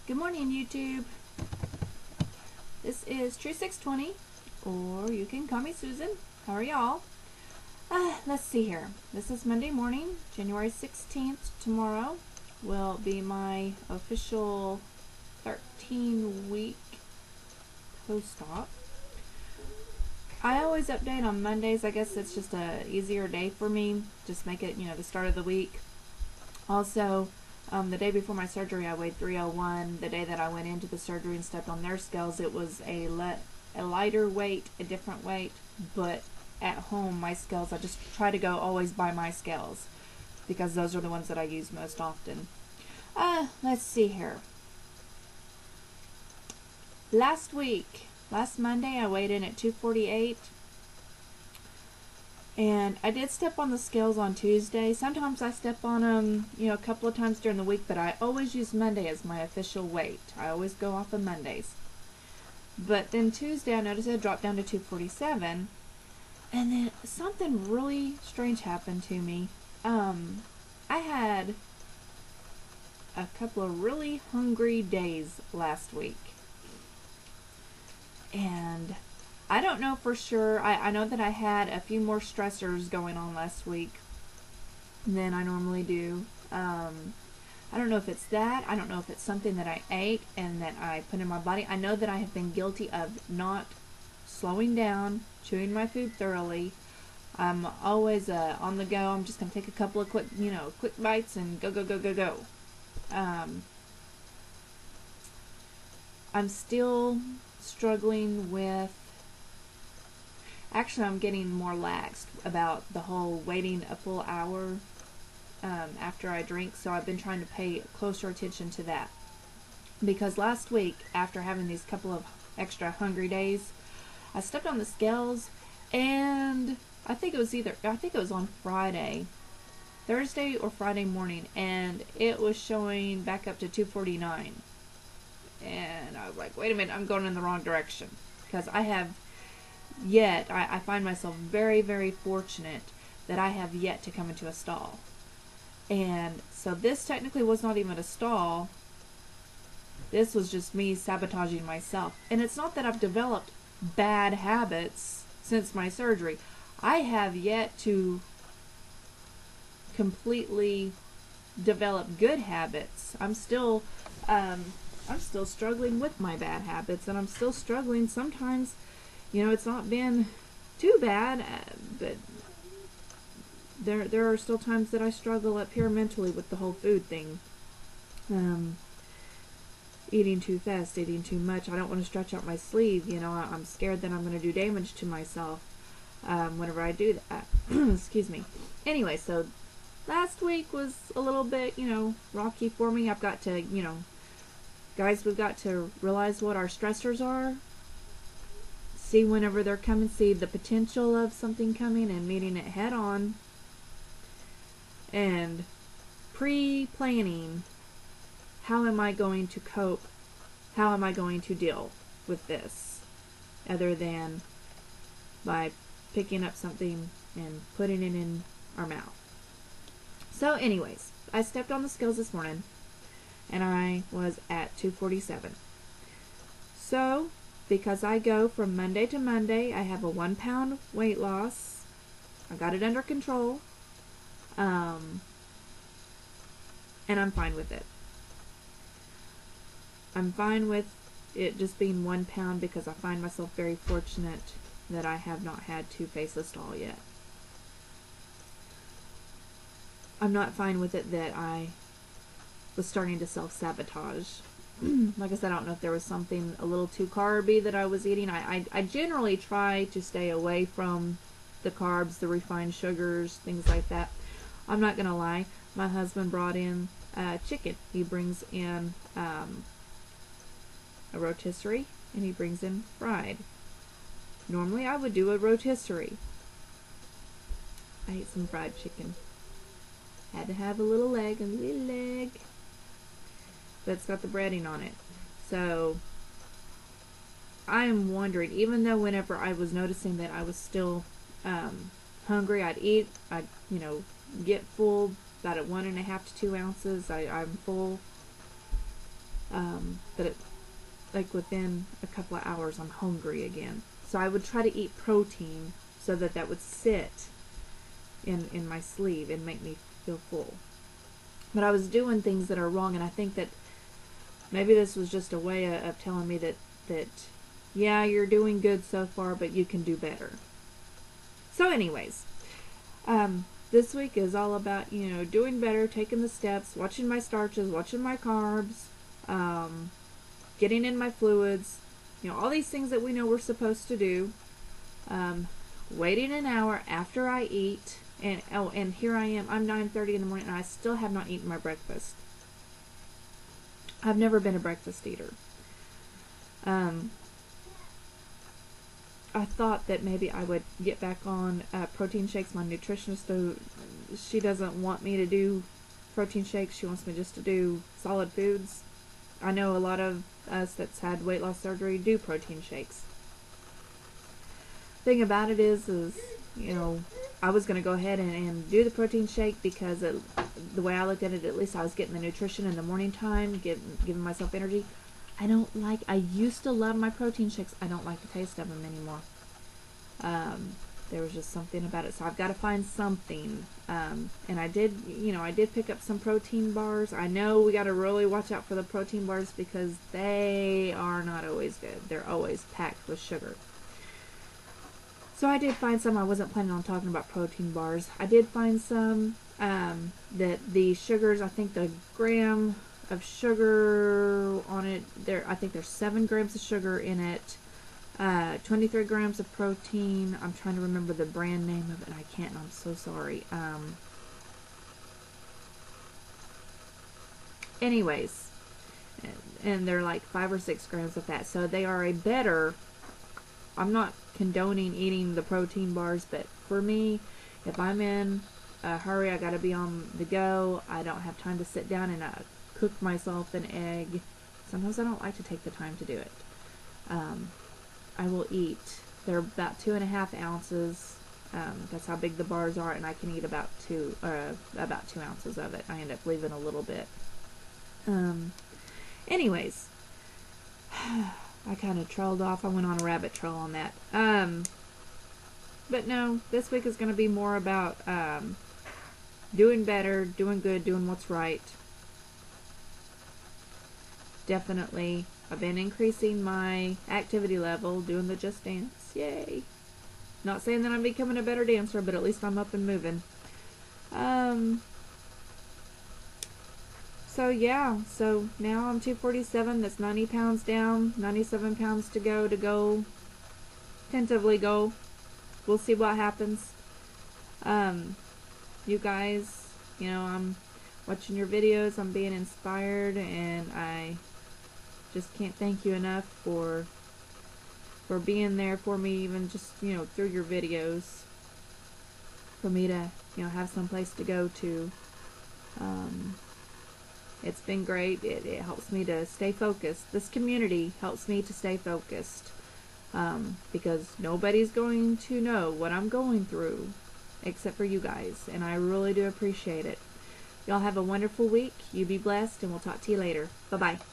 Good morning, YouTube. This is True 620, or you can call me Susan. How are y'all? Let's see here. This is Monday morning, January 16th. Tomorrow will be my official 13-week post-op. I always update on Mondays. I guess it's just a easier day for me. Just make it, the start of the week. Also, the day before my surgery, I weighed 301. The day that I went into the surgery and stepped on their scales, it was a lighter weight, a different weight. But at home, my scales, I just try to go always by my scales because those are the ones that I use most often. Let's see here. Last Monday, I weighed in at 248. And I did step on the scales on Tuesday. Sometimes I step on them, a couple of times during the week, but I always use Monday as my official weight. I always go off of Mondays. But then Tuesday, I noticed it dropped down to 247. And then something really strange happened to me. I had a couple of really hungry days last week. And I don't know for sure. I know that I had a few more stressors going on last week than I normally do. I don't know if it's that. I don't know if it's something that I ate and that I put in my body. I know that I have been guilty of not slowing down, chewing my food thoroughly. I'm always on the go. I'm just going to take a couple of quick bites and go. I'm still struggling with. Actually, I'm getting more laxed about the whole waiting a full hour after I drink, so I've been trying to pay closer attention to that. Because last week, after having these couple of extra hungry days, I stepped on the scales, and I think it was on Friday, Thursday or Friday morning, and it was showing back up to 249. And I was like, wait a minute, I'm going in the wrong direction. Because I find myself very, very fortunate that I have yet to come into a stall. And so this technically was not even a stall. This was just me sabotaging myself. And it's not that I've developed bad habits since my surgery. I have yet to completely develop good habits. I'm still struggling with my bad habits, and I'm still struggling sometimes. It's not been too bad, but there are still times that I struggle up here mentally with the whole food thing. Eating too fast, eating too much. I don't want to stretch out my sleeve. I'm scared that I'm going to do damage to myself whenever I do that. Excuse me. Anyway, so last week was a little bit, rocky for me. I've got to, guys, we've got to realize what our stressors are. See whenever they're coming, see the potential of something coming and meeting it head on. And pre-planning, how am I going to cope? How am I going to deal with this? Other than by picking up something and putting it in our mouth. So anyways, I stepped on the scales this morning and I was at 247. So, because I go from Monday to Monday, I have a 1 pound weight loss. I got it under control. And I'm fine with it. I'm fine with it just being 1 pound because I find myself very fortunate that I have not had to face a stall yet. I'm not fine with it that I was starting to self-sabotage. Like I said, I don't know if there was something a little too carby that I was eating. I generally try to stay away from the carbs, the refined sugars, things like that. I'm not going to lie. My husband brought in chicken. He brings in a rotisserie, and he brings in fried. Normally, I would do a rotisserie. I ate some fried chicken. Had to have a little leg. That's got the breading on it. So I am wondering, even though whenever I was noticing that I was still hungry, I'd get full about at 1.5 to 2 ounces. I'm full. but it, like within a couple of hours, I'm hungry again. So I would try to eat protein so that that would sit in my sleeve and make me feel full. But I was doing things that are wrong, and I think that maybe this was just a way of telling me that yeah, you're doing good so far, but you can do better. So anyways, this week is all about, doing better, taking the steps, watching my starches, watching my carbs, getting in my fluids, all these things that we know we're supposed to do. Waiting an hour after I eat, and here I am, I'm 9:30 in the morning, and I still have not eaten my breakfast. I've never been a breakfast eater. I thought that maybe I would get back on protein shakes. My nutritionist, though, she doesn't want me to do protein shakes. She wants me just to do solid foods. I know a lot of us that's had weight loss surgery do protein shakes. Thing about it is I was going to go ahead and do the protein shake because the way I looked at it, at least I was getting the nutrition in the morning time, giving myself energy. I used to love my protein shakes. I don't like the taste of them anymore. There was just something about it. So I've got to find something. And I did pick up some protein bars. I know we got to really watch out for the protein bars because they are not always good. They're always packed with sugar. So I did find some. I wasn't planning on talking about protein bars. I did find some that the sugars, I think the gram of sugar on it, I think there's 7 grams of sugar in it, 23 grams of protein. I'm trying to remember the brand name of it. I can't, and I'm so sorry. Anyways, and they're like 5 or 6 grams of fat. So they are I'm not condoning eating the protein bars, but for me, if I'm in a hurry, I gotta be on the go, I don't have time to sit down and cook myself an egg. Sometimes I don't like to take the time to do it. I will eat. They're about 2.5 ounces. That's how big the bars are, and I can eat about 2 ounces of it. I end up leaving a little bit. Anyways, I kind of trailed off. I went on a rabbit trail on that. But no, this week is going to be more about doing better, doing good, doing what's right. Definitely, I've been increasing my activity level, doing the Just Dance. Yay! Not saying that I'm becoming a better dancer, but at least I'm up and moving. So yeah, so now I'm 247. That's 90 pounds down, 97 pounds to go, tentatively go. We'll see what happens. You guys, I'm watching your videos, I'm being inspired, and I just can't thank you enough for being there for me, even just, through your videos, for me to, have some place to go to. It's been great. It helps me to stay focused. This community helps me to stay focused, because nobody's going to know what I'm going through except for you guys, and I really do appreciate it. Y'all have a wonderful week. You be blessed, and we'll talk to you later. Bye-bye.